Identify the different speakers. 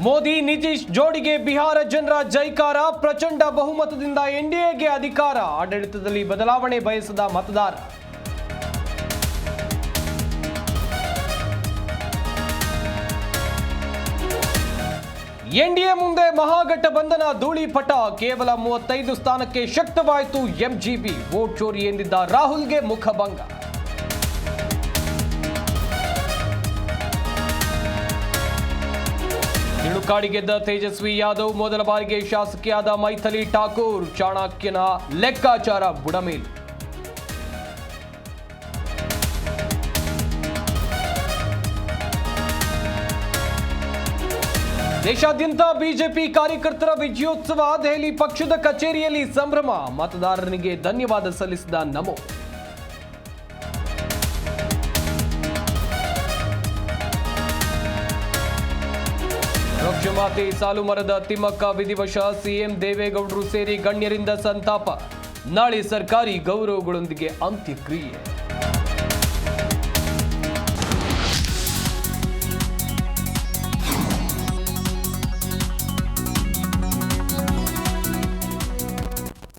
Speaker 1: ಮೋದಿ ನಿತೀಶ್ ಜೋಡಿಗೆ ಬಿಹಾರ ಜನರ ಜೈಕಾರ, ಪ್ರಚಂಡ ಬಹುಮತದಿಂದ ಎನ್ಡಿಎಗೆ ಅಧಿಕಾರ, ಆಡಳಿತದಲ್ಲಿ ಬದಲಾವಣೆ ಬಯಸದ ಮತದಾರ. ಎನ್ಡಿಎ ಮುಂದೆ ಮಹಾಗಠಬಂಧನ ಧೂಳಿಪಟ, ಕೇವಲ 35 ಸ್ಥಾನಕ್ಕೆ ಶಕ್ತವಾಯಿತು ಎಂಜಿಬಿ, ವೋಟ್ ಚೋರಿ ಎಂದಿದ್ದ ರಾಹುಲ್ಗೆ ಮುಖಭಂಗ. ತಿಳುಕಾಡಿ ಗೆದ್ದ ತೇಜಸ್ವಿ ಯಾದವ್, ಮೊದಲ ಬಾರಿಗೆ ಶಾಸಕಿಯಾದ ಮೈಥಿಲಿ ಠಾಕೂರ್, ಚಾಣಕ್ಯನ ಲೆಕ್ಕಾಚಾರ ಬುಡಮೇಲು. ದೇಶಾದ್ಯಂತ ಬಿಜೆಪಿ ಕಾರ್ಯಕರ್ತರ ವಿಜಯೋತ್ಸವ, ದೆಹಲಿ ಪಕ್ಷದ ಕಚೇರಿಯಲ್ಲಿ ಸಂಭ್ರಮ, ಮತದಾರನಿಗೆ ಧನ್ಯವಾದ ಸಲ್ಲಿಸಿದ ನಮೋ. ವೃಕ್ಷಮಾತೆ ಸಾಲುಮರದ ತಿಮ್ಮಕ್ಕ ವಿಧಿವಶ, ಸಿಎಂ ದೇವೇಗೌಡರು ಸೇರಿ ಗಣ್ಯರಿಂದ ಸಂತಾಪ, ನಾಳೆ ಸರ್ಕಾರಿ ಗೌರವಗಳೊಂದಿಗೆ ಅಂತ್ಯಕ್ರಿಯೆ.